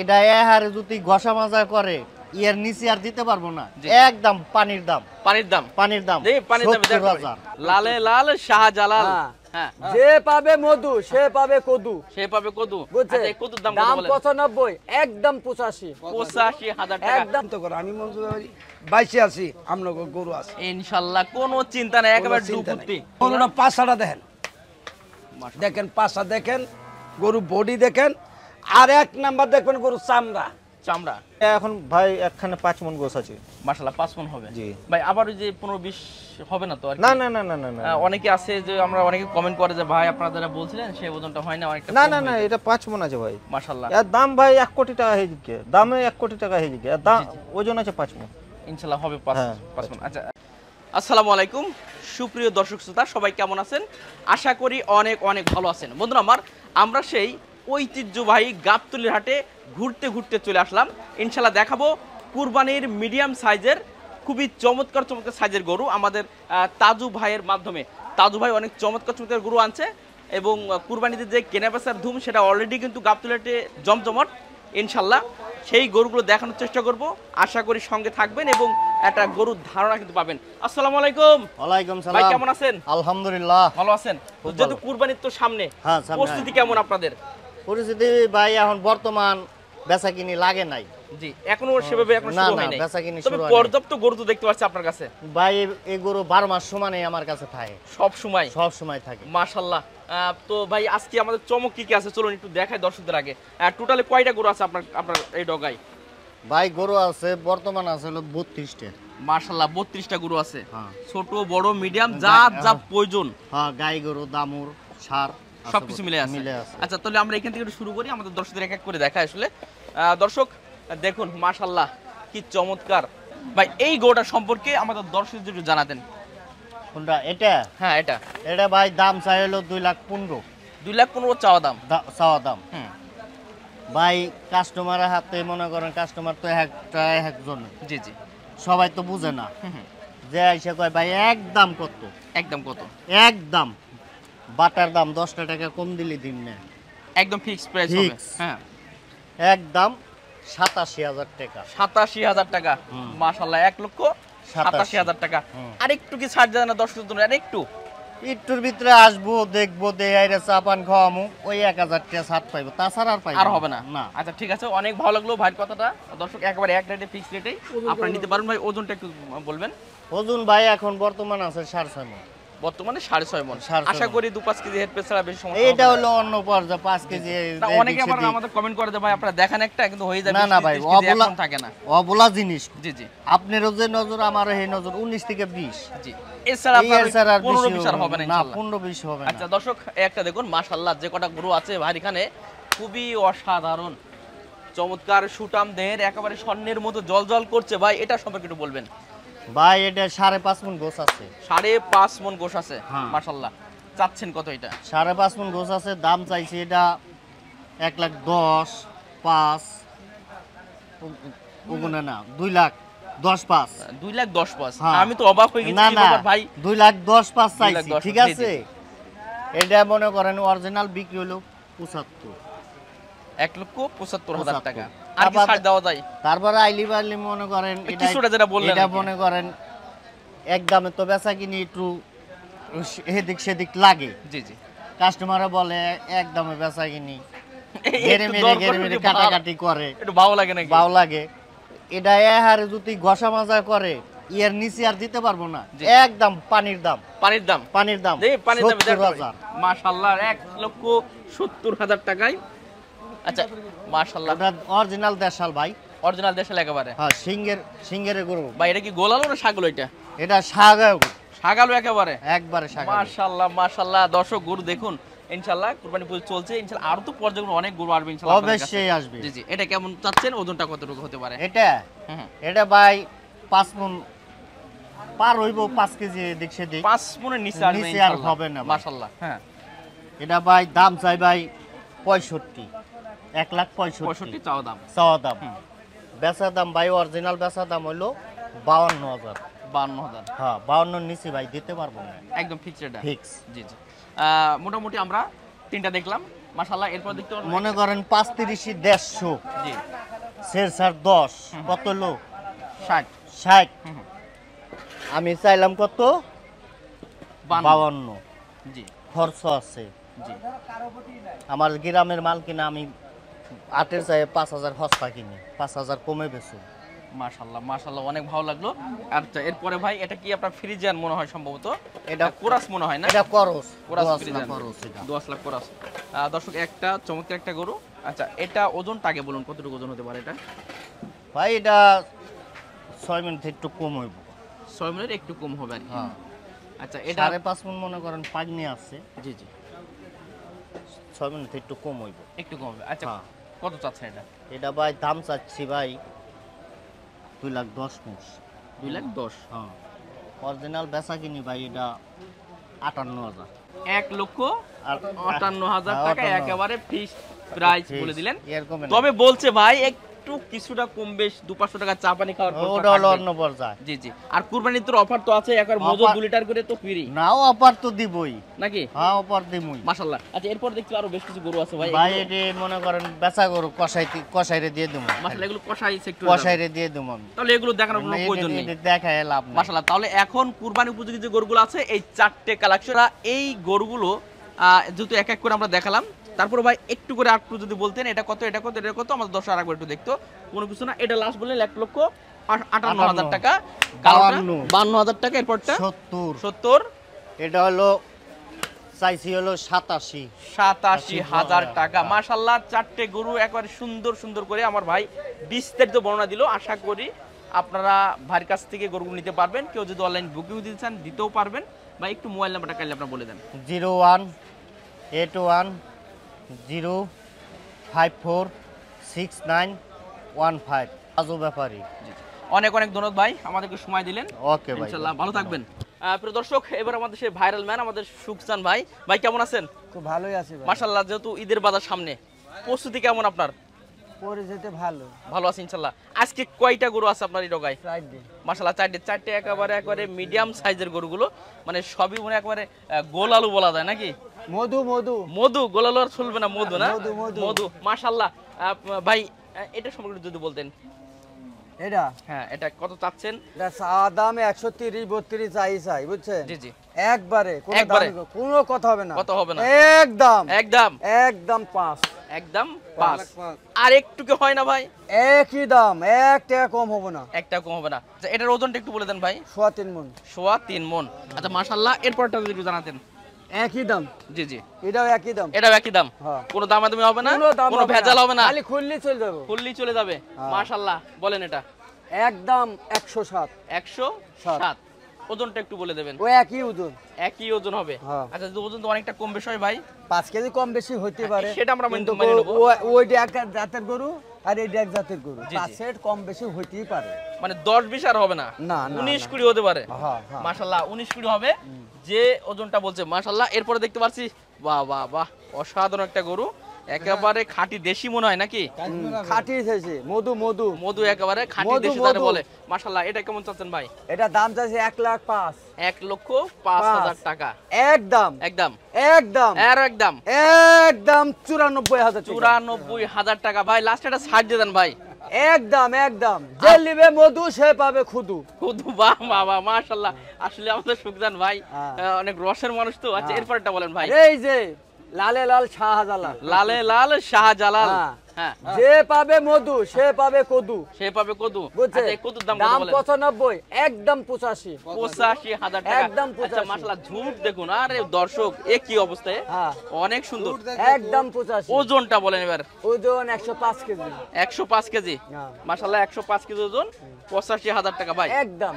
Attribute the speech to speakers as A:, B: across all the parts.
A: এটা এহারে যদি ঘষা মাজা করে এর নিচে আর দিতে পারবো না। একদম পানির দাম পানির দাম
B: লালে লাল শাহজালাল।
C: হ্যাঁ, যে পাবে মধু সে পাবে কদু।
B: আচ্ছা, এই কদুর দাম
C: দাম
B: কত বলেন?
C: 95, একদম 85।
B: 85,000 টাকা
C: একদম
D: তো করে আমি মঞ্জুর ভাই বাইসে আছি, আমরা গরু আছে
B: ইনশাআল্লাহ, কোনো চিন্তা নাই, একেবারে ডুবুতি।
D: গরুটা পাঁচাটা দেখেন, দেখেন পাঁচা দেখেন, গরু বডি দেখেন, আর এক নাম্বার দেখবেন গরু চামড়া।
A: এখন ভাই একখানে 5 মণ গোছ আছে
B: মাশাআল্লাহ 5 মণ হবে
A: জি
B: ভাই। আবার ওই যে 15-20 হবে না তো আর কি?
A: না না না না না না
B: অনেকে আছে যে আমরা অনেকে কমেন্ট করে যে ভাই আপনারা যারা বলছিলেন সেই ওজনটা হয় না, অনেকটা
A: না না না এটা 5 মণ আছে ভাই
B: মাশাআল্লাহ।
A: এর দাম ভাই 1 কোটি টাকা হয়ে গিয়ে, দামে 1 কোটি টাকা হয়ে গিয়ে, দাম ওজন আছে 5 মণ
B: ইনশাআল্লাহ হবে 5 মণ। আচ্ছা, আসসালামু আলাইকুম সুপ্রিয় দর্শক শ্রোতা, সবাই কেমন আছেন? আশা করি অনেক অনেক ভালো আছেন। বন্ধুরা আমরা সেই ঐতিহ্যবাহী গাবতলীর হাটে ঘুরতে ঘুরতে চলে আসলাম। ইনশাআল্লাহ দেখাবো কুরবানির মিডিয়াম সাইজের খুবই চমৎকার সাইজের গরু আমাদের তাজু ভাইয়ের মাধ্যমে। তাজু ভাই অনেক চমৎকার গরু আনছে এবং কুরবানিতে যে কেনাবেচার ধুম সেটা অলরেডি কিন্তু গাবতলী হাটে জমজমট। ইনশাআল্লাহ সেই গরুগুলো দেখানোর চেষ্টা করব, আশা করি সঙ্গে থাকবেন এবং একটা গরুর ধারণা কিন্তু পাবেন। আসসালামু আলাইকুম।
A: ওয়ালাইকুম সালাম
B: ভাই, কেমন আছেন?
A: আলহামদুলিল্লাহ
B: ভালো আছেন। যেহেতু কুরবানির তো সামনে, প্রস্তুতি কেমন আপনাদের?
A: পরিস্থিতি ভাই এখন বর্তমান বেচা কিনি লাগে নাই
B: জি, এখনো সেভাবে শুরু হয় নাই, তবে পর্যাপ্ত গরু তো দেখতে পাচ্ছি আপনার কাছে
A: ভাই। এই গরু 12 মাস সমানে আমার কাছে থাকে, সব সময় থাকে
B: মাশাআল্লাহ। তো ভাই আজকে আমাদের চমক কি আছে চলুন একটু দেখাই দর্শকদের আগে। টোটালি কয়টা গরু আছে আপনার এই ডগায়?
A: ভাই গরু আছে বর্তমান আছে হলো 32টা
B: মাশাআল্লাহ। 32টা গরু আছে, ছোট বড় মিডিয়াম যা প্রয়োজন।
A: হ্যাঁ, গাই গরু দামুর সার
B: সবকিছু মিলে আছে। আচ্ছা, তাহলে আমরা এখান থেকে একটু শুরু করি, আমাদের দর্শকদের এক এক করে দেখাই। আসলে দর্শক দেখুন মাশাআল্লাহ কি চমৎকার। ভাই এই গরুটা সম্পর্কে আমাদের দর্শকদের একটু জানাতেন।
A: কোনটা? এটা?
B: হ্যাঁ
A: এটা ভাই দাম চাই হলো 2,15,000।
B: 2,15,000 চাওয়া দাম।
A: ভাই কাস্টমারের হাতে মনে করেন, কাস্টমার তো একজন,
B: জি
A: সবাই তো বুঝে না যে এসে কয় ভাই একদম কত, একদম বাটার দাম 10 টাকা কম দিলে দিন না,
B: একদম ফিক্সড প্রাইস হবে। হ্যাঁ,
A: একদম 87,000 টাকা।
B: 87,000 টাকা মাশাআল্লাহ, 1,87,000 টাকা। আরেকটু কি ছাড় দেন না দর্শকদের জন্য?
A: একটুর ভিতরে আসবো, দেখবো, দেয়াইরে চা পান খাওয়ামু, ওই 1,000 টাকা ছাড় পাইবো, তাছাড়া
B: আর হবে না। আচ্ছা ঠিক আছে, অনেক ভালো লাগলো ভাইয়ের কথাটা। দর্শক একেবারে এক রেটে ফিক্সড রেটেই আপনারা নিতে পারেন। ভাই ওজনটা একটু বলবেন।
A: ওজন ভাই এখন বর্তমান আছে 6.5 মণ।
B: বর্তমানে 6.5 মণ। আশা করি 2-5 কেজি হেড পেছাড়া বেশি সমস্যা হবে না।
A: এটা হলো অন্য পর্যায়ে 5 কেজি।
B: অনেকে আবার আমাদের কমেন্ট করে যে ভাই আপনারা দেখেন একটা কিন্তু হয়ে যাবে।
A: না ভাই,
B: এখন থাকে না,
A: অবলা জিনিস।
B: জি
A: আপনারও যে নজর আমারও এই নজর 19 থেকে 20।
B: জি, এছাড়া 15-20 আর হবে না
A: না,
B: ইনশাআল্লাহ।
A: 15-20 হবে না।
B: আচ্ছা দর্শক একটা দেখুন মাশাআল্লাহ যে কটা গরু আছে ভাইয়ের এখানে খুবই অসাধারণ চমৎকার সুটাম দেহের, একেবারে স্বর্ণের মতো জলজল করছে। ভাই এটা সম্পর্কে একটু বলবেন।
A: ভাই এটা 5.5 মণ গোছ আছে।
B: 5.5 মণ গোশ আছে মাশাআল্লাহ। চাচ্ছেন কত এটা?
A: 5.5 মণ গোছ আছে, দাম চাইছি এটা 1,10,500 ওগুনা না, 2,10,500।
B: 2,10,500। আমি তো অবাক হয়ে গেছি ভাই,
A: 2,10,500 চাইছি, ঠিক আছে। এটা মনে করেন অরিজিনাল বিক্রি হলো 75,
B: 1,75,000 টাকা। আর কি ছাড় দেওয়া যায়?
A: তারপরে আইলি বাইলি মনে করেন
B: কিছুটা যেটা বললেন,
A: এটা মনে করেন একদমে তো বেচা কিনি একটু এদিক সেদিক লাগে।
B: জি
A: কাস্টমাররা বলে একদমে বেচা কিনি, গেরে মেরে কাটাকাটি করে,
B: একটু ভালো লাগে নাকি?
A: ভালো লাগে। এটা এহারে যদি ঘষা মাজা করে এর নিচে আর দিতে পারবো না, একদম পানির দাম 70,000
B: মাশাআল্লাহ। 1,70,000 টাকায়। আচ্ছা মাশাআল্লাহ,
A: এটা অরিজিনাল দেশাল ভাই,
B: অরিজিনাল দেশাল একেবারে।
A: হ্যাঁ, সিঙ্গের গরু
B: ভাই। এটা কি গোলালো না ছাগল?
A: এটা
B: ছাগল একেবারে
A: ছাগল।
B: মাশাআল্লাহ দর্শক গরু দেখুন ইনশাআল্লাহ কুরবানি পুজো চলছে, ইনশাআল্লাহ আরো তো পর্যায়ে অনেক গরু আসবে ইনশাআল্লাহ,
A: অবশ্যই আসবে।
B: জি এটা কেমন চাচ্ছেন? ওজনটা কতটুকু হতে পারে
A: এটা ভাই 5 মণ পার হইব, 5 কেজি এদিক সেদিক।
B: 5 মণের নিচে
A: আর হবে না
B: মাশাআল্লাহ। হ্যাঁ,
A: এটা ভাই দাম চাই ভাই 65, 1,65,000 চাওয়া দাম। বেচা দাম ভাই অরিজিনাল বেচা দাম হলো 52,000। হ্যাঁ, 52 নিচে ভাই দিতে পারবো না,
B: একদম ফিক্সড রেট।
A: ফিক্স।
B: জি মোটামুটি আমরা তিনটা দেখলাম, মাশাআল্লাহ। এরপর দেখতে পারবেন
A: মনে করেন 35 150
B: জি
A: শের স্যার 10 কত হলো
B: 60
A: 60 আমি চাইলাম কত
B: 52
A: 52
B: জি
A: খরচ আছে
B: জি
A: আমার গ্রামের মাল কিনা আমি 8 চাই 5000 হস্তা কিনি 5000 কমে বেচো
B: মাশাআল্লাহ মাশাআল্লাহ, অনেক ভালো লাগলো। আচ্ছা এরপরে ভাই এটা কি আপনার ফ্রিজিয়ান মনে হয় সম্ভবত,
A: এটা
B: কোরাস মনে হয় না?
A: এটা করস
B: কোরাস
A: 10
B: ফ্রিজিয়ান,
A: করস এটা
B: 10 লাখ কোরাস। দর্শক একটা চমৎকার একটা গরু। আচ্ছা এটা ওজনটা আগে বলুন কতটুকু ওজন হতে পারে এটা?
A: ভাই এটা 6 মিনিট একটু কম হইব
B: 6 মিনিট একটু কম হবে আর কি।
A: হ্যাঁ
B: আচ্ছা এটা
A: 5.5 মণ মনে করেন পাগনি আছে
B: জি জি
A: 6 মিনিট একটু কম হইব
B: একটু কম হবে। আচ্ছা
A: হ্যাঁ।
B: কত চাচ্ছেন এটা?
A: এটা ভাই দাম চাচ্ছি ভাই 2,10,000
B: 2 লাখ 10।
A: হ্যাঁ অরিজিনাল বেচা কিনি ভাই এটা 58,000
B: 1 লক্ষ
A: আর
B: 58,000
A: হ্যাঁ,
B: টাকা
A: 58,000
B: একেবারে ফিক্সড প্রাইস
A: Fixed,
B: বলে দিলেন।
A: এরকম না।
B: তবে বলছে ভাই একটু কিছুটা কম বেশ 2-500 টাকা চা পানি খাওয়ার পর
A: ওটা হলো
B: থাকবে।
A: অন্য পর্যায়ে
B: জি জি। আর কুরবানির তো অফার তো আছে, একবার মজো
A: Offer-
B: 2 লিটার করে তো ফ্রি
A: নাও অফার তো দিবই
B: নাকি?
A: হ্যাঁ অফার দিমুই
B: মাশাআল্লাহ। আচ্ছা এরপর দেখছি আরো বেশ কিছু গরু আছে ভাই।
A: ভাই এটি মনে করেন বেচা গরু কষাইরে দিয়ে দেবো
B: মাশাআল্লাহ এগুলো কষাই সেক্টর।
A: কষাইরে দিয়ে দেবো আমি
B: তাহলে এগুলো দেখানোর কোনো প্রয়োজন নেই।
A: দেখায় লাভ নাই
B: মাশাআল্লাহ। তাহলে এখন কুরবানি উপযোগী যে গরুগুলো আছে এই 4টে কালেকশন, এই গরুগুলো যেহেতু এক এক করে আমরা দেখালাম, তারপরে ভাই একটু করে একটু যদি বলতেন এটা কত এটা কত এটা কত, আমাদের দর্শক আরেকবার একটু দেখতো। কোনো কিছু না, এটা লাস্ট বললেন 1,58,000 টাকা, 52,000 টাকা, এরপরটা
A: 70 এটা হলো চাইছি হলো
B: 87,000 টাকা। মাশাআল্লাহ 4টে গরু একবারে সুন্দর সুন্দর করে আমার ভাই বিস্তারিত বর্ণনা দিল। আশা করি আপনারা ভাইয়ের কাছ থেকে গরুগুলো নিতে পারবেন। কেউ যদি অনলাইন বুকিং দিতে চান দিতেও পারবেন। বা একটু মোবাইল নাম্বারটা কাইলে আপনারা বলে দেন।
A: 0181-054-6915 আজও ব্যাপারী।
B: অনেক অনেক ধন্যবাদ ভাই, আমাদেরকে সময় দিলেন।
A: ওকে ভাই
B: ইনশাআল্লাহ ভালো থাকবেন। প্রিয় দর্শক, এবার আমাদের সেই ভাইরাল ম্যান আমাদের সুখসান ভাই। ভাই কেমন আছেন?
C: খুব ভালোই আছে ভাই,
B: মাশাআল্লাহ, যেহেতু ঈদের বাজার সামনে, প্রস্তুতি কেমন আপনার?
C: পরে যেতে ভালো।
B: ভালো আছে ইনশাআল্লাহ। আজকে কয়টা গরু আছে আপনার এই ডগায়?
C: ফ্রাইডে
B: মাশাআল্লাহ চারটে একেবারে মিডিয়াম সাইজের গরুগুলো, মানে সবই মনে একেবারে গোল আলু বলা যায় নাকি?
C: মধু মধু
B: মধু, গোল আলু আর চলবে না, মধু না?
C: মধু, মধু।
B: মধু মাশাআল্লাহ। ভাই এটা সম্পর্কে যদি বলতেন।
C: এটা
B: হ্যাঁ এটা কত চাচ্ছেন?
C: এটা দাম 130-32 চাই বুঝছেন?
B: জি জি
C: একবারে কোনো
B: একবারে?
C: দাম কোনো কথা হবে না,
B: কত হবে না?
C: একদম
B: একদম
C: একদম 5
B: একদম 5। আর একটু কি হয় না ভাই?
C: একই দাম, 1 টাকা কম হবে না।
B: একটা কম হবে না। আচ্ছা এটার ওজনটা একটু বলে দেন ভাই।
C: 3.5 মণ।
B: 3.5 মণ। আচ্ছা মাশাআল্লাহ, এরপরটা যদি একটু জানাতেন।
C: একই দাম,
B: জি জি
C: এটাও একই দাম।
B: এটাও একই দাম,
C: হ্যাঁ।
B: কোনো দামাদামি হবে না,
C: দাম
B: কোনো
C: হবে
B: ভেজাল হবে না,
C: খালি খুললি চলে যাবো।
B: ফুললি চলে যাবে।
C: হ্যাঁ।
B: মাশাআল্লাহ, বলেন এটা
C: একদম 107।
B: 107। ওজনটা একটু বলে দেবেন।
C: ওই একই ওজন,
B: একই ওজন হবে।
C: হ্যাঁ।
B: আচ্ছা যদি ওজন তো অনেকটা কম বেশি হয় ভাই।
C: 5 কেজি কম বেশি হতে পারে,
B: সেটা আমরা
C: কিন্তু
B: মেনে নেবো।
C: ওইটা এক জাতের গরু আর এইটা এক জাতের গরু,
B: জি, জি।
C: 5 সেট কম বেশি হতেই পারে।
B: মানে 10-20 আর হবে না,
C: না, না,
B: 19-20
C: না।
B: হতে পারে।
C: হ্যাঁ, হ্যাঁ।
B: মাশাআল্লাহ 19-20 হবে যে ওজনটা বলছে। মাশাআল্লাহ এরপরে দেখতে পাচ্ছি, বাহ বাহ বাহ, অসাধারণ একটা গরু, একেবারে খাঁটি দেশি মনে হয় নাকি?
C: খাঁটি থেকে মধু মধু
B: মধু, একেবারে খাঁটি
C: মধু,
B: দেশি যারে
C: মধু।
B: বলে। মাশাআল্লাহ এটা কেমন চাচ্ছেন ভাই?
C: এটা দাম চাইছে 1,05,000।
B: 1,05,000 টাকা
C: একদম
B: একদম
C: একদম
B: আর একদম
C: একদম 94,000 টাকা।
B: 94,000 টাকা ভাই। লাস্ট এটা ছাড় দিয়ে দেন ভাই।
C: একদম একদম, যে নিবে মধু সে পাবে খুদু।
B: খুদু, বাহ বাহ বাহ, মাশাআল্লাহ। আসলে আমাদের সুখদান ভাই
C: হ্যাঁ।
B: অনেক রসের মানুষ তো। আচ্ছা
C: হ্যাঁ।
B: এরপরটা বলেন ভাই।
C: এই যে লালে লাল শাহজালাল,
B: লালে লাল শাহজালাল।
C: হ্যাঁ।
B: হ্যাঁ
C: যে পাবে মধু সে পাবে কদু।
B: সে পাবে কদু।
C: বুঝছে?
B: আচ্ছা এই কদুর দাম কত
C: দাম
B: বলেন?
C: 95, একদম 85।
B: 85,000 টাকা।
C: একদম
B: আচ্ছা
C: 85।
B: মাশাআল্লাহ, ঝুট দেখুন। আরে দর্শক এ কি অবস্থায়,
C: হ্যাঁ।
B: অনেক সুন্দর।
C: একদম 85।
B: ওজনটা বলেন এবার।
C: ওজন 105 কেজি।
B: 105 কেজি।
C: হ্যাঁ।
B: মাশাআল্লাহ 105 কেজি ওজন, 85,000 টাকা ভাই।
C: একদম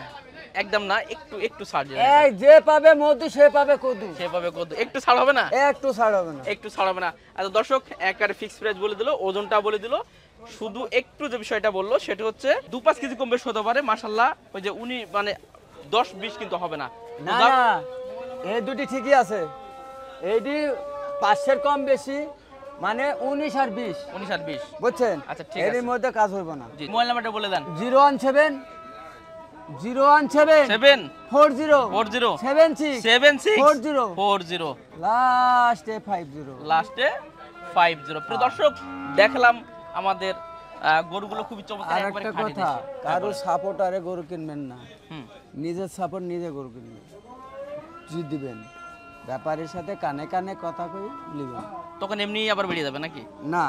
B: একদম না, একটু একটু ছাড় দিয়ে
C: এই যে পাবে মধু সে পাবে কদু।
B: সেভাবে কত একটু ছাড় হবে না?
C: একটু ছাড় হবে না।
B: একটু ছাড় হবে না। আচ্ছা দর্শক একবারে ফিক্স প্রাইস বলে দিল, ওজনটা বলে দিল। শুধু একটু যে বিষয়টা বললো সেটা হচ্ছে 2-5 কেজি কম বেশি হতে পারে। মাশাআল্লাহ ওই যে উনি মানে 10-20 কিন্তু হবে না।
C: না না, এই দুটি ঠিকই আছে। এইটি 5 কম বেশি, মানে 19 আর 20।
B: 19 আর 20।
C: বুঝছেন?
B: আচ্ছা, ঠিক
C: এর
B: আছে।
C: মধ্যে কাজ হইব না।
B: জি মোবাইল নাম্বারটা বলে দেন।
C: 017 017
B: 7
C: 40
B: 40
C: 76
B: 76
C: 40
B: 40
C: লাস্টে 50।
B: লাস্টে 50। প্রিয় দর্শক, দেখলাম আমাদের গরুগুলো খুবই চমৎকার,
C: আর
B: একবারে
C: একটা
B: খাঁটি
C: কথা,
B: দেশি।
C: কারো সাপোর্টারে গরু কিনবেন না,
B: হুম,
C: নিজের সাপোর্ট নিজে গরু কিনবেন, জি দিবেন, ব্যাপারীর সাথে কানে কানে কথা কই নেবেন
B: তখন এমনি আবার বেরিয়ে যাবে নাকি?
C: না।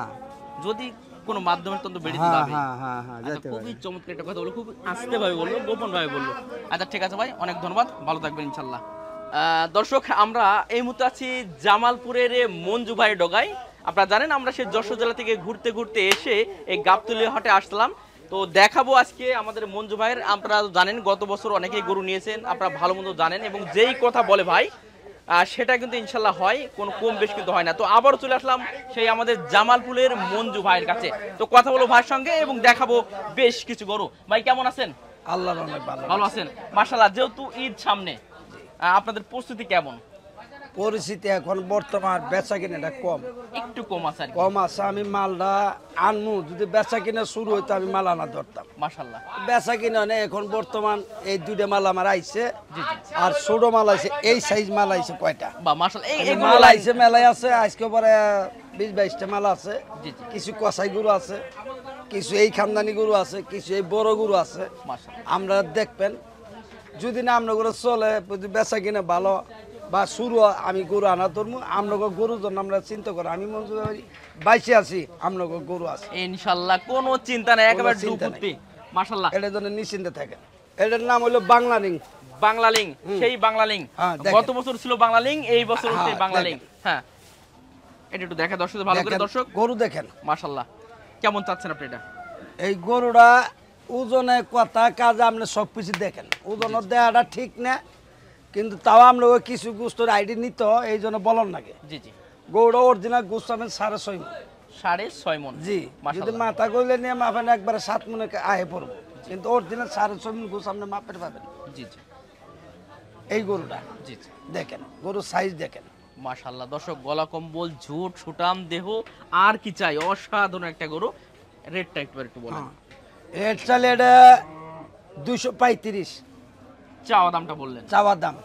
B: যদি কোনো মাধ্যমের তন্ত্র বেরিয়ে
C: হ্যাঁ
B: যাবে।
C: হ্যাঁ হ্যাঁ হ্যাঁ,
B: আচ্ছা,
C: যেতে
B: খুবই
C: পারে।
B: চমৎকার একটা কথা বললো, খুব আস্তে ভাবে বললো, গোপন ভাবে বললো। আচ্ছা ঠিক আছে ভাই, অনেক ধন্যবাদ, ভালো থাকবেন ইনশাল্লাহ। দর্শক, আমরা এই মুহূর্তে আছি জামালপুরের মঞ্জু ভাই ডগায়। আপনারা জানেন আমরা সেই যশোর জেলা থেকে ঘুরতে ঘুরতে এসে এই গাবতলী হাটে আসলাম। তো দেখাবো আজকে আমাদের মঞ্জু ভাইয়ের, আপনারা জানেন গত বছর অনেকেই গরু নিয়েছেন, আপনারা ভালো মন্দ জানেন, এবং যেই কথা বলে ভাই সেটা কিন্তু ইনশাল্লাহ হয়, কোনো কম বেশ কিন্তু হয় না। তো আবারও চলে আসলাম সেই আমাদের জামালপুরের মঞ্জু ভাইয়ের কাছে, তো কথা বলবো ভাইয়ের সঙ্গে এবং দেখাবো বেশ কিছু গরু। ভাই কেমন আছেন?
D: আল্লাহর অনেক ভালো।
B: ভালো আছেন মাশাআল্লাহ। যেহেতু ঈদ সামনে, আপনাদের প্রস্তুতি কেমন?
D: পরিস্থিতি এখন বর্তমান বেচা কিনাটা কম,
B: একটু কম আছে আর কি।
D: কম আছে। আমি মালটা আনমু, যদি বেচা কিনা শুরু হইতো আমি মাল আনা ধরতাম।
B: মাশাআল্লাহ।
D: বেচা কিনা নেই এখন বর্তমান। এই দুইটা মাল আমার আইছে,
B: জি জি।
D: আর ছোট মাল আইছে, এই সাইজ মাল আইছে কয়টা।
B: বা মাশাআল্লাহ, এই
D: মাল আইছে মেলাই আছে, আজকে পরে 20-22টা মাল আছে।
B: জি জি।
D: কিছু কসাই গরু আছে, কিছু এই খানদানি গরু আছে, কিছু এই বড় গরু আছে।
B: মাশাআল্লাহ।
D: আমরা দেখবেন যদি না আমরা গরু চলে, যদি বেচা কিনা ভালো বা শুরু আমি গরু আনা ধরবো। আমরা গরুর জন্য আমরা চিন্তা করি, আমি মঞ্জুর বাইসে আছি, আমরা গরু আছে
B: ইনশাআল্লাহ, কোনো চিন্তা নাই, একেবারে
D: কোনো চিন্তা
B: ডুবুতি। মাশাআল্লাহ।
D: এটার জন্য নিশ্চিন্তে থাকেন। এটার নাম হলো বাংলা রিং।
B: বাংলালিং, সেই বাংলালিং।
D: হ্যাঁ, দেখেন।
B: গত বছর ছিল বাংলালিং, এই বছর হচ্ছে
D: হ্যাঁ,
B: বাংলালিং। হ্যাঁ, এটা একটু দেখা দর্শক ভালো করে।
D: দেখেন,
B: দর্শক
D: গরু দেখেন।
B: মাশাআল্লাহ, কেমন চাচ্ছেন আপনি এটা?
D: এই গরুটা ওজনে কথা কাজে আপনি সব কিছু দেখেন, ওজনের দেওয়াটা ঠিক না, কিন্তু তাও আমরা ওই কিছু গুস্তর আইডি নিত, এই জন্য বলন নাকি।
B: জি জি।
D: গরুটা অরিজিনাল গুস্ত আমি 6.5 মণ।
B: 6.5 মণ।
D: জি, যদি
B: মাশাআল্লাহ।
D: মাথা গলে নিয়ে মাপেন একবারে 7 মণে আহে পড়বো, কিন্তু অরিজিনাল 6.5 মণ গুস্ত আপনি মাপের পাবেন।
B: জি জি।
D: এই গরুটা
B: জি জি।
D: দেখেন, গরুর সাইজ দেখেন।
B: মাশাআল্লাহ দর্শক, গলা কম্বল, ঝুট সুটাম দেহ, আর কি চাই, অসাধারণ একটা গরু। রেটটা একটু বলেন।
D: এর চালে এটা 235
B: চাওয়া দামটা বললেন।
D: চাওয়ার দাম।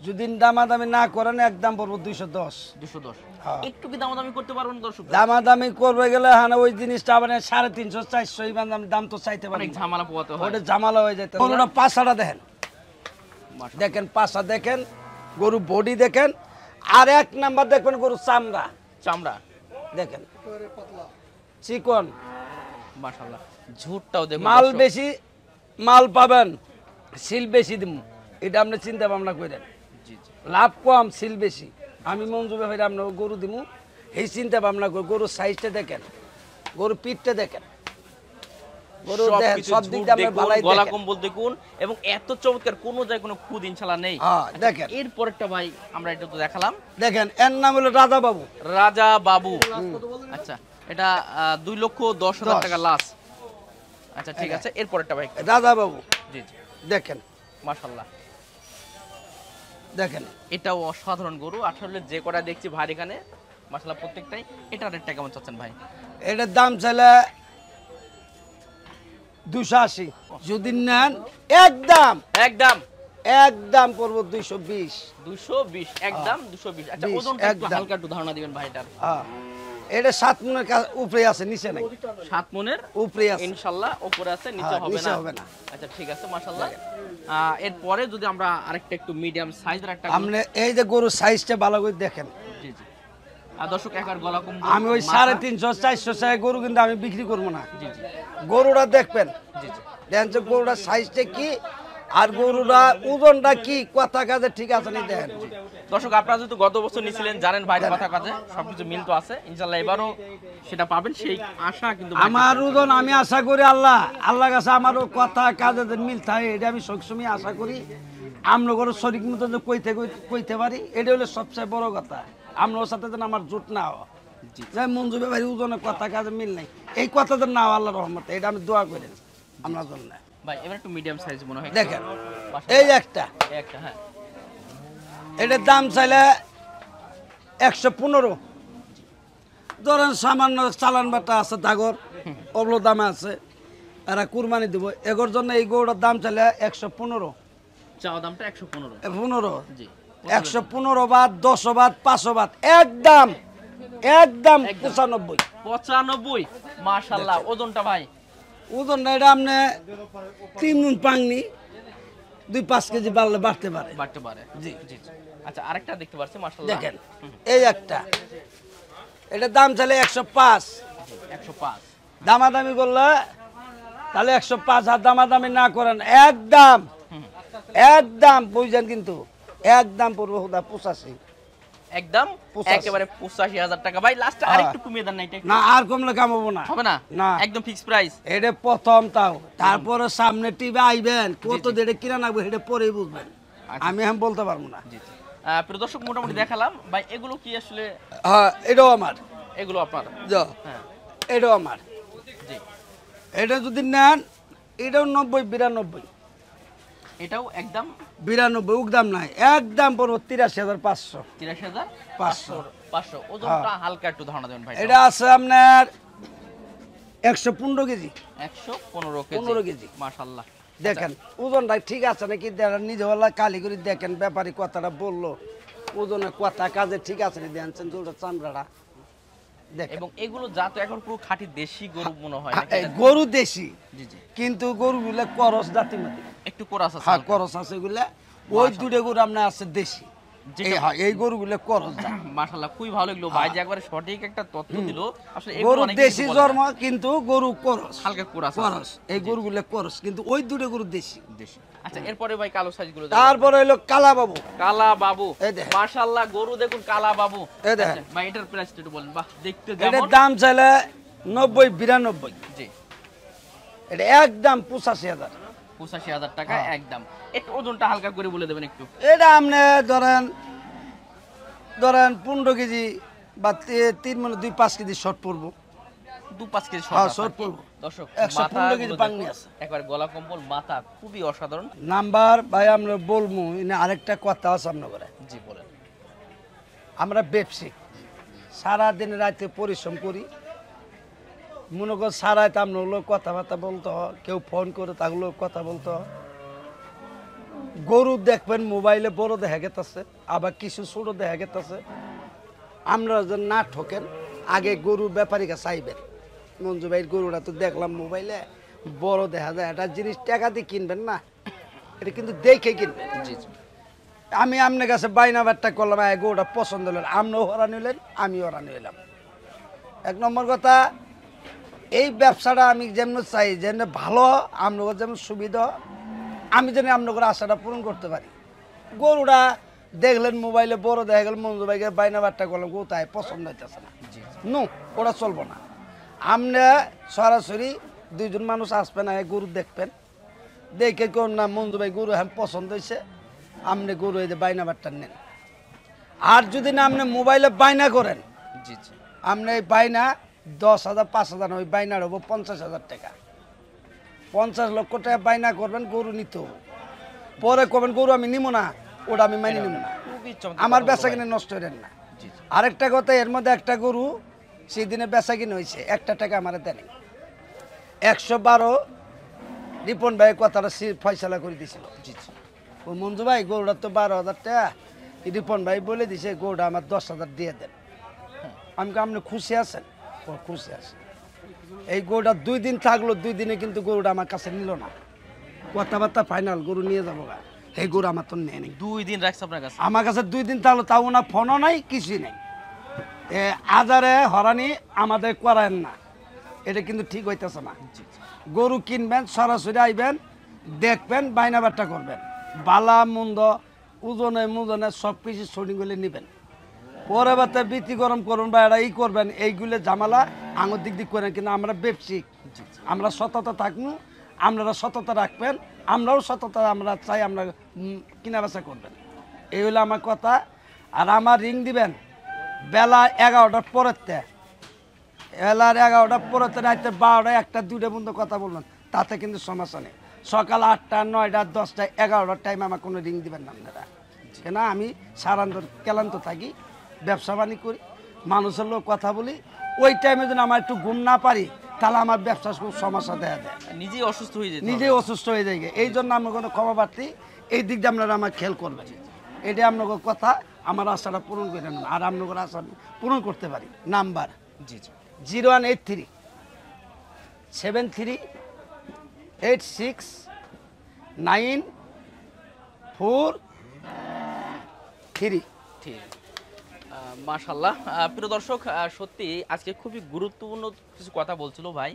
D: যদি দামাদামি না করেন একদম পড়বো 210।
B: 210।
D: হ্যাঁ।
B: একটু কি দামাদামি করতে পারবেন দর্শক?
D: দামাদামি করবে গেলে হ্যাঁ ওই জিনিসটা আবার 350-400 এই দাম তো চাইতে পারি,
B: অনেক ঝামেলা পোহাতে হয়।
D: ওটা ঝামেলা হয়ে যেত। গরুটা পাছাটা দেখেন,
B: মাশাআল্লাহ।
D: দেখেন পাছা দেখেন, গরু বডি দেখেন, আর এক নাম্বার দেখবেন গরু চামড়া
B: চামড়া
D: দেখেন, চিকন।
B: মাশাআল্লাহ, ঝুটটাও দেখুন
D: মাল
B: দর্শক।
D: বেশি মাল পাবেন, সিল বেশি দিব, এটা আপনি চিন্তা ভাবনা করেন।
B: জি জি।
D: লাভ কম, সিল বেশি। আমি মঞ্জু ভাই আপনার গরু দিব, এই চিন্তা ভাবনা করি। গরুর সাইজটা দেখেন, গরুর পিঠটা দেখেন, গরু দেখেন
B: সবকিছু
D: সব দিক দিয়ে
B: ঝুট
D: আপনি ভালাই
B: দেখুন, গলা
D: দেখেন।
B: কম্বল দেখুন, এবং এত চমৎকার, কোনো জায়গায় কোনো খুদ ইনশাআল্লাহ নেই।
D: হ্যাঁ, দেখেন
B: এরপরেরটা ভাই আমরা এটা তো দেখালাম,
D: দেখেন, এর নাম হলো রাজা বাবু।
B: রাজা বাবু। আচ্ছা, এটা 2,10,000 টাকা লাস। আচ্ছা ঠিক আছে, এরপরেরটা ভাই।
D: রাজা বাবু
B: জি জি।
D: দেখেন,
B: মাশাআল্লাহ,
D: দেখেন
B: এটাও অসাধারণ গরু। আসলে যে কটা দেখছি ভাই এখানে মাশাআল্লাহ প্রত্যেকটাই। এটার রেটটা কেমন চাচ্ছেন ভাই?
D: এটার দাম চাইলে 280। যদি নেন একদম
B: একদম
D: একদম পড়বো 220।
B: 220, একদম 220। আচ্ছা,
D: 20,
B: ওজনটা একটু
D: একদম।
B: হালকা একটু ধারণা দিবেন ভাইটার।
D: হ্যাঁ, এটা 7 মণের উপরে আছে, নিচে নাই।
B: 7 মণের
D: উপরে আছে,
B: ইনশাআল্লাহ, উপরে আছে, নিচে
D: হ্যাঁ,
B: হবে
D: নিচে
B: না।
D: হবে না।
B: আচ্ছা ঠিক আছে, মাশাআল্লাহ। এরপরে যদি আমরা আরেকটা একটু মিডিয়াম সাইজের একটা
D: আপনি এই যে গরুর সাইজটা ভালো করে দেখেন।
B: জি জি। আর দর্শক, একার গলা কম্বল,
D: আমি ওই
B: মাথা-
D: 350-400 টাকা গরু কিন্তু আমি বিক্রি করবো না।
B: জি জি।
D: গরুটা দেখবেন,
B: জি জি।
D: দেখেন যে গরুটার সাইজটা কি আর গরুটা ওজনটা কি, কথা কাজে ঠিক আছে নি দেখেন।
B: দর্শক, আপনারা যেহেতু গত বছর নিয়েছিলেন, জানেন ভাইয়ের কথা কাজে সবকিছু মিল তো আছে, ইনশাআল্লাহ এবারও সেটা পাবেন, সেই আশা কিন্তু ভাই
D: আমার ওজন আমি আশা করি আল্লাহ কাছে আমারও কথা কাজে যে মিল থাকে, এটা আমি সবসময় আশা করি। আমরা গরু শরীর মতো যে কইতে পারি, এটা হলো সবচেয়ে বড় কথা। আমরার সাথে যেন আমার জোট না হয়, যে মঞ্জু ভাই ওজনের কথা কাজে মিল নাই, এই কথা যেন না হয় আল্লাহর রহমতে, এটা আমি দোয়া করি আমরা জন্য।
B: ভাই এবার একটু মিডিয়াম সাইজ মনে হয়।
D: দেখেন
B: মাশাআল্লাহ।
D: এই একটা,
B: একটা, হ্যাঁ।
D: এটার দাম চাইলে 115। ধরেন সামান্য চালান বাটা আছে, দাগর ওগুলো দামে আছে, এরা কুরবানি দিব, এগোর জন্য এই গরুটার দাম চাইলে 115।
B: চাওয়া দামটা 115।
D: 15,
B: জি।
D: 115 বাদ, 10 বাদ, 5 বাদ, একদম একদম 95।
B: 95 মাশাআল্লাহ। ওজনটা ভাই?
D: ওজন এটা আপনি 3 গুণ পাংনি 2-5 কেজি বাড়লে বাড়তে পারে।
B: বাড়তে পারে, জি জি। আচ্ছা আরেকটা দেখতে পাচ্ছি মাশাআল্লাহ,
D: দেখেন এই একটা, এটা দাম চাইলে 105।
B: 105
D: দামাদামি করলে তাহলে 105, আর দামাদামি না করেন একদম একদম বুঝছেন, কিন্তু একদম পড়বো 85।
B: একদম
D: 85
B: একেবারে 85,000 টাকা ভাই। লাস্টে আরেকটু কমিয়ে দেন না, এটা
D: না আর কমলে কামাবো না,
B: হবে না?
D: না
B: একদম ফিক্স প্রাইস।
D: এটা প্রথম তাও, তারপরে সামনে টিভি আইবেন কত দেড়ে কিনা নাগবে এটা পরেই বুঝবেন, আমি এখন বলতে পারবো না।
B: জি জি। প্রিয় দর্শক মোটামুটি দেখালাম ভাই, এগুলো কি আসলে?
D: হ্যাঁ এটাও আমার,
B: এগুলো আপনার? হ্যাঁ
D: এটাও আমার।
B: জি।
D: এটা যদি নেন এটাও 90-92।
B: এটাও একদম
D: 92 উকদাম নাই, একদম পড়বো 83,500।
B: 83,500। ওজনটা হালকা একটু ধারণা দেবেন ভাই।
D: এটা আছে আপনার 115 কেজি।
B: 115 কেজি। মাশাআল্লাহ।
D: দেখেন ওজনটা ঠিক আছে নাকি দেখেন, নিজে ওলা কালি করে দেখেন, ব্যাপারী কথাটা বললো ওজনে কথা কাজে ঠিক আছে নাকি দেখছেন, দুটো চামড়াটা দেখেন।
B: এবং এগুলো জাত এখন পুরো খাঁটি দেশি গরু মনে হয় নাকি?
D: এই গরু দেশি,
B: জি জি।
D: কিন্তু গরুগুলো করস জাতি মাটি,
B: একটু কোরাস আছে।
D: হ্যাঁ করস আছে, এগুলা ওই দুটো গরু আপনার আছে দেশি, এই গরুগুলো করস জাত।
B: মাশাআল্লাহ খুবই ভালো লাগলো ভাই, যে একবারে সঠিক একটা তথ্য দিল। আসলে
D: গরু দেশি জন্ম, কিন্তু গরু করস,
B: হালকা কোরাস
D: করস, এই গরুগুলো করস, কিন্তু ওই দুটো গরু দেশি।
B: আচ্ছা এরপরে ভাই কালো সাইজ গুলো,
D: তারপরে হইলো কালা বাবু।
B: কালা বাবু
D: এই দেখেন।
B: মাশাআল্লাহ, গরু দেখুন কালা বাবু।
D: এই দেখেন।
B: আচ্ছা, ভাই এটার প্রাইস একটু বলেন। বাহ দেখতে
D: এটার
B: যেমন।
D: দাম চাইলে 90-92।
B: জি।
D: এটা একদম 85,000।
B: 85,000 টাকা একদম। একটু ওজনটা হালকা করে বলে দেবেন একটু।
D: এটা আপনি ধরেন 15 কেজি বা 3 মানে 2-5 কেজি শর্ট পড়বো।
B: 2-5 কেজি
D: হ্যাঁ শর্ট পড়বো।
B: দর্শক
D: 115 কেজি পাঙ্গি আছে।
B: একবার গলা কম্বল, মাথা খুবই অসাধারণ।
D: নাম্বার ভাই আমরা বলবো, আরেকটা কথা আছে আপনার,
B: জি বলেন।
D: আমরা ব্যবসায়িক, সারাদিন রাতে পরিশ্রম করি, মনে কর সারাতে আপনার লোক কথাবার্তা বলতে হয়, কেউ ফোন করে তাগুলো কথা বলতে হয়। গরু দেখবেন মোবাইলে বড় দেখা গেতেছে, আবার কিছু ছোট দেখা গেতেছে। আমরা যেন না ঠকেন, আগে গরু ব্যাপারীকে চাইবেন। মঞ্জু ভাইয়ের গরুটা তো দেখলাম মোবাইলে বড় দেখা যায়, একটা জিনিস টাকা দিয়ে কিনবেন না, এটা কিন্তু দেখে কিনবেন।
B: জি জি।
D: আমি আপনার কাছে বাইনা বাট্টা করলাম, গরুটা পছন্দ হলেন, আপনিও হরা নিলেন, আমিও হরা নিলাম। 1 নম্বর কথা, এই ব্যবসাটা আমি যেমন চাই, যেন ভালো আপনার যেমন সুবিধা, আমি যেন আপনার আশাটা পূরণ করতে পারি। গরুটা দেখলেন মোবাইলে বড় দেখা গেল, মঞ্জু ভাইকে বাইনা বাট্টা করলাম, কোথায় পছন্দ হইতেছে না, নো ওটা চলবো না। আপনি সরাসরি 2 জন মানুষ আসবেন, গরু দেখবেন, দেখে কোন না মঞ্জু ভাই গরু হ্যাঁ পছন্দ হয়েছে, আপনি গরু এই যে বাইনা বাট্টা নেন। আর যদি না আপনি মোবাইলে বাইনা করেন,
B: জি জি,
D: আপনি এই বাইনা 10,000 5,000, ওই বাইনার হবো 50,000 টাকা। 50 লক্ষ টাকা বাইনা করবেন, গরু নিতে হবে, পরে করবেন গরু আমি নিব না, ওটা আমি মানি নিব না,
B: খুবই চমৎকার
D: আমার
B: কথা
D: বেচা
B: বললেন
D: কিনে নষ্ট হলেন না।
B: জি জি।
D: আরেকটা কথা, এর মধ্যে একটা গরু সেই দিনে বেচা কিনে হয়েছে, 1 টাকা আমার দেয়নি। 112 রিপন ভাই কথাটা ফয়সালা করে দিয়েছিল।
B: জি জি।
D: ও মঞ্জু ভাই গরুটা তো 12,000 টাকা, রিপন ভাই বলে দিছে গরুটা আমার 10,000 দিয়ে দেন। আমি আপনি খুশি আছেন? ও খুশি আছে। এই গরুটা 2 দিন থাকলো, 2 দিনে কিন্তু গরুটা আমার কাছে নিল না, কথাবার্তা ফাইনাল, গরু নিয়ে যাবো গা, এই গরু আমার তো নেই।
B: 2 দিন রাখছে আপনার কাছে?
D: আমার কাছে 2 দিন থাকলো, তাও না ফোনও নাই, কিছুই নেই। আজারে হরানি আমাদের করেন না, এটা কিন্তু ঠিক হইতেছে না। গরু কিনবেন, সরাসরি আইবেন, দেখবেন, বাইনা বাট্টা করবেন, বালা মন্দ ওজনে মুজনে সব কিছু সঠিকগুলি নেবেন। পরে বাতে বৃত্তি গরম করুন বা এরা করবেন, এইগুলো ঝামেলা আঙুর দিক দিক করেন। কিন্তু আমরা ব্যবসায়িক, আমরা সততা থাকবো, আপনারা সততা রাখবেন, আমরাও সততা আমরা চাই, আমরা কিনা বেচা করবেন, এই হলো আমার কথা। আর আমার রিং দিবেন বেলা 11টার পরেতে, বেলার 11টার পরেতে, রাতে 12টা 1টা 2টা পর্যন্ত কথা বলবেন, তাতে কিন্তু সমস্যা নেই। সকাল 8টা 9টা 10টা 11টার টাইম আমার কোনো রিং দিবেন না আপনারা, কেন আমি সারান্তর ক্লান্ত থাকি, ব্যবসা বাণিজ্য করি, মানুষের লোক কথা বলি, ওই টাইমে যদি আমার একটু ঘুম না পারি, তাহলে আমার ব্যবসা খুব সমস্যা দেখা দেয়,
B: নিজেই অসুস্থ হয়ে যায়,
D: নিজেই অসুস্থ হয়ে যায়। এই জন্য আমার কোনো ক্ষমা প্রার্থী, এই দিক দিয়ে আপনারা আমার খেয়াল করবেন, এটাই আপনার কথা। আমার আশাটা পূরণ করে নেন, আর আপনার আশা পূরণ করতে পারি। নাম্বার
B: জি জি
D: 0183 73 86 943।
B: ঠিক মাশাআল্লাহ। প্রিয় দর্শক, সত্যি আজকে খুবই গুরুত্বপূর্ণ কিছু কথা বলছিল ভাই,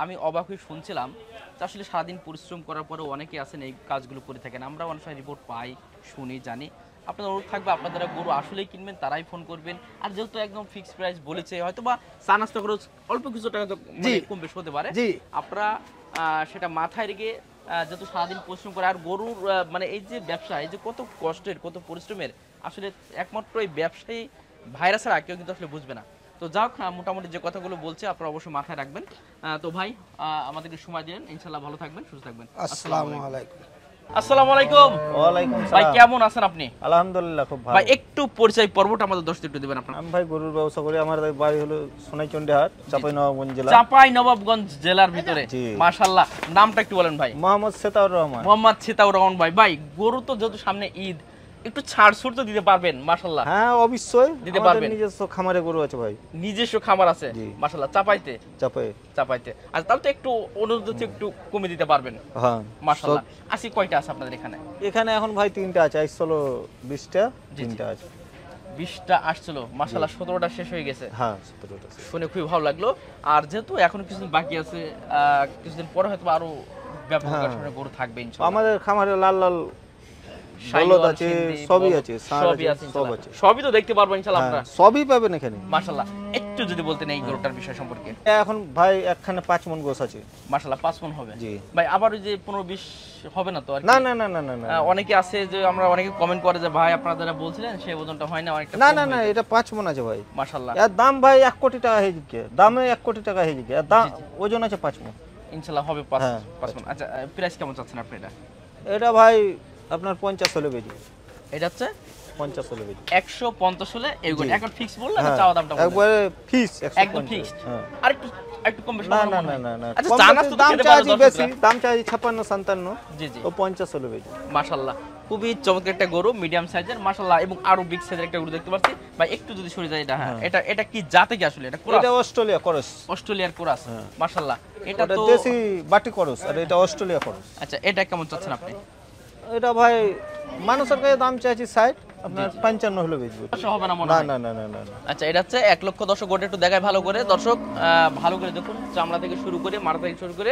B: আমি অবাক হয়ে শুনছিলাম যে আসলে সারাদিন পরিশ্রম করার পরে অনেকে আছেন এই কাজগুলো করে থাকেন, আমরা অনেক সময় রিপোর্ট পাই, শুনি, জানি। আপনাদের অনুরোধ থাকবে আপনারা যারা গরু আসলেই কিনবেন তারাই ফোন করবেন, আর যেহেতু একদম ফিক্সড প্রাইস বলেছে, হয়তো বা চা নাস্তা খরচ অল্প কিছু টাকা তো কম বেশ হতে পারে, আপনারা সেটা মাথায় রেখে যেহেতু সারাদিন পরিশ্রম করে, আর গরুর মানে এই যে ব্যবসা, এই যে কত কষ্টের কত পরিশ্রমের, আসলে একমাত্র এই ব্যবসায়ী ভাইরাস ছাড়া কেউ কিন্তু আসলে বুঝবে না। তো যাক, মোটামুটি যে কথাগুলো বলছে আপনারা অবশ্যই মাথায় রাখবেন। তো ভাই আমাদেরকে সময় দিলেন, ইনশাল্লাহ ভালো থাকবেন, সুস্থ থাকবেন।
D: আসসালামু আলাইকুম।
B: আসসালামু আলাইকুম।
A: ওয়ালাইকুম
B: ভাই
A: সালাম।
B: কেমন আছেন আপনি?
A: আলহামদুলিল্লাহ খুব ভালো।
B: ভাই একটু পরিচয় পর্বটা আমাদের দর্শকদের একটু দিবেন আপনারা।
A: আমি ভাই গরুর ব্যবসা করি, আমার বাড়ি হলো সোনাইচন্ডী হাট, চাঁপাইনবাবগঞ্জ জেলা।
B: চাঁপাইনবাবগঞ্জ জেলার ভিতরে।
A: জি।
B: মাশাআল্লাহ, নামটা একটু বলেন ভাই।
A: মোহাম্মদ সেতাউর রহমান।
B: মোহাম্মদ ছিতাউর রহমান ভাই। ভাই গরু তো যেহেতু সামনে ঈদ, একটু ছাড় ছুট তো দিতে পারবেন? মাশাআল্লাহ।
A: হ্যাঁ অবশ্যই
B: দিতে
A: আমাদের
B: পারবেন।
A: নিজস্ব খামারে গরু আছে ভাই।
B: নিজস্ব খামার আছে?
A: জি।
B: মাশাআল্লাহ। চাপাইতে? চাপাইতে। আচ্ছা, তাহলে তো একটু অনুরোধ হচ্ছে একটু কমে দিতে পারবেন।
A: হ্যাঁ
B: মাশাআল্লাহ। আসি কয়টা আছে আপনাদের এখানে?
A: এখানে এখন ভাই 3টা আছে, আসলে 20টা, 3টা আছে।
B: 20টা আসছিল, মাশাআল্লাহ 17টা শেষ হয়ে গেছে।
A: হ্যাঁ 17টা।
B: শুনে খুবই ভালো লাগলো। আর যেহেতু এখনো কিছুদিন বাকি আছে, কিছুদিন পরে হয়তো আরো ব্যাপক আকারে গরু থাকবে ইনশাআল্লাহ।
A: আমাদের খামারে লাল লাল বলদ আছে, সবই আছে,
B: সবই আছে, সবই তো দেখতে পারবো ইনশাআল্লাহ আপনারা।
A: সবই পাবেন এখানে
B: মাশাআল্লাহ। একটু যদি বলতেন এই গরুটার বিষয় সম্পর্কে।
A: এখন ভাই একখানে 5 মণ গোছ আছে।
B: মাশাআল্লাহ 5 মণ হবে?
A: জি।
B: ভাই আবার ওই যে 15-20 হবে না তো? আর
A: না না না না না না,
B: অনেকে আছে যে আমরা অনেকে কমেন্ট করে যে ভাই আপনারা যারা বলছিলেন সেই ওজনটা হয় না, অনেকটা
A: না না না, এটা 5 মণ আছে ভাই।
B: মাশাআল্লাহ।
A: এর দাম ভাই 1 কোটি টাকা হয়ে যাবে, দামে 1 কোটি টাকা হয়ে যাবে, এর দাম ওজন আছে 5 মণ।
B: ইনশাআল্লাহ হবে 5 মণ। আচ্ছা, প্রাইস কেমন চাচ্ছেন আপনি এটা?
A: এটা ভাই আপনার 50 হলে বেজি।
B: এটা হচ্ছে
A: 50 হলে বেজি।
B: 150 হলে এগুলো একবার ফিক্স বললেন না? চাওয়া দামটা
A: একবারে ফিক্স,
B: একদম ফিক্সড। আর একটু কম বেশি
A: না
B: হবে
A: না
B: না?
A: না না,
B: আচ্ছা, জানাস তো
A: দাম
B: খেতে
A: চাই
B: পারো
A: বেশি,
B: দর্শকরা।
A: দাম চাই 56-57।
B: জি জি।
A: ও 50 হলে বেজি।
B: মাশাআল্লাহ, খুবই চমৎকার একটা গরু, মিডিয়াম সাইজের মাশাআল্লাহ, এবং আরো বিগ সাইজের একটা গরু দেখতে পাচ্ছি ভাই। একটু যদি সরে যায় এটা, হ্যাঁ এটা কি জাতে কি আসলে? এটা ক্রস?
A: এটা অস্ট্রেলিয়া ক্রস।
B: অস্ট্রেলিয়ার ক্রস। মাশাআল্লাহ। এটা তো
A: দেশি বাটি ক্রস, আর এটা অস্ট্রেলিয়া ক্রস।
B: আচ্ছা, এটা কেমন চাচ্ছেন আপনি?
A: এটা ভাই মানুষের কাছে দাম চাইছি 60, আপনার 55 হলে বেচবো।
B: হবে না মনে
A: না
B: হয়?
A: না না না না।
B: আচ্ছা, এটা হচ্ছে 1 লক্ষ। দর্শক গোটা একটু দেখায় ভালো করে, দর্শক ভালো করে দেখুন, চামড়া থেকে শুরু করে মাথা থেকে শুরু করে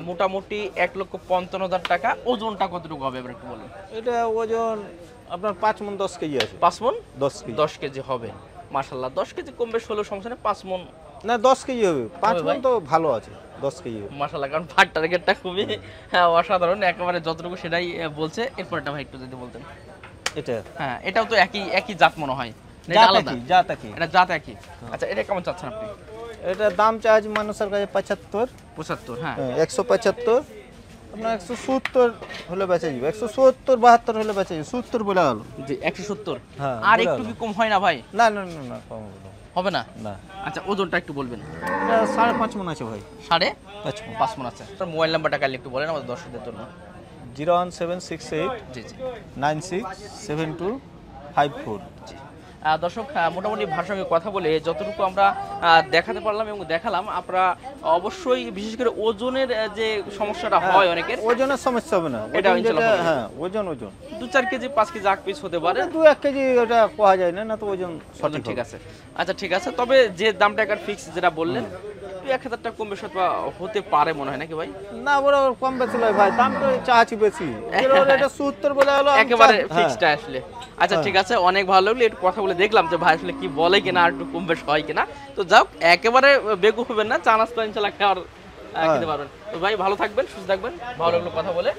B: মোটামুটি 1,55,000 টাকা। ওজনটা কতটুকু হবে এবার একটু বলুন।
A: এটা ওজন আপনার 5 মণ 10 কেজি আছে।
B: 5 মণ
A: 10 কেজি।
B: 10 কেজি হবে। মাশাআল্লাহ, 10 কেজি কম বেশ হলেও সমস্যা নেই। 5 মণ
A: না 10 কেজি হবে, 5 মণ তো ভালো আছে, 10 কেজি হবে।
B: মাশাআল্লাহ, কারণ ফাট টার্গেটটা খুবই অসাধারণ, একেবারে যতটুকু সেটাই বলছে। এরপরটা ভাই একটু যদি বলতেন।
A: এটা
B: হ্যাঁ, এটাও তো একই জাত মনে হয়, না এটা আলাদা?
A: জাত কি?
B: এটা জাত একই। আচ্ছা, এটা কেমন চাচ্ছেন আপনি?
A: এটা দাম চাই মানুষের কাছে 75।
B: 75? হ্যাঁ।
A: 175 আপনার 170 হলে বেচে যাবে, 170 72 হলে বেচে যাবে, 70 বলে গেল।
B: জি 170।
A: হ্যাঁ,
B: আর
A: বলে
B: একটু
A: গেল।
B: কি কম হয় না ভাই?
A: না না না না, কম হবে না।
B: হবে না?
A: না।
B: আচ্ছা, ওজনটা একটু বলবেন।
A: এটা 5.5 মণ আছে ভাই।
B: 5.5 মণ আছে। আপনার মোবাইল নাম্বারটা কাইন্ডলি একটু বলেন আমাদের দর্শকদের জন্য।
A: 01768
B: জি জি
A: 967254।
B: জি। দর্শক, মোটামুটি ভাষার সঙ্গে কথা বলে যতটুকু আমরা দেখাতে পারলাম এবং দেখালাম, আপনারা অবশ্যই বিশেষ করে ওজনের যে সমস্যাটা হয় অনেকের,
A: ওজনের সমস্যা হবে না,
B: এটা
A: ওজন
B: ইনশাআল্লাহ
A: যেটা,
B: হবে।
A: হ্যাঁ ওজন
B: 2-4 কেজি 5 কেজি আগ পিস হতে পারে।
A: 2-1 কেজি ওটা কোয়া যায় না, না তো ওজন
B: ওজন
A: সঠিক
B: ঠিক
A: হবে।
B: আছে। আচ্ছা ঠিক আছে, তবে যে দামটা একটা ফিক্স যেটা বললেন, 1,000 টাকা কম বেশি হতে পারে মনে হয় নাকি ভাই?
A: না বড় কম বেশি লয় ভাই, দাম তো চাচ্ছি বেশি। এটা 70 বলে হলো
B: একেবারে ফিক্সড আসলে। আচ্ছা ঠিক আছে, অনেক ভালো লাগলো, একটু কথা বলে দেখলাম যে ভাই আসলে কি বলে কিনা, আর একটু কম বেশি হয় কিনা। তো যাও, একেবারে বেকুব হবেন না, চা নাস্তা ইনশাআল্লাহ খাওয়ার খেতে পারবেন। তো ভাই ভালো থাকবেন, সুস্থ থাকবেন, ভালো লাগলো কথা বলে।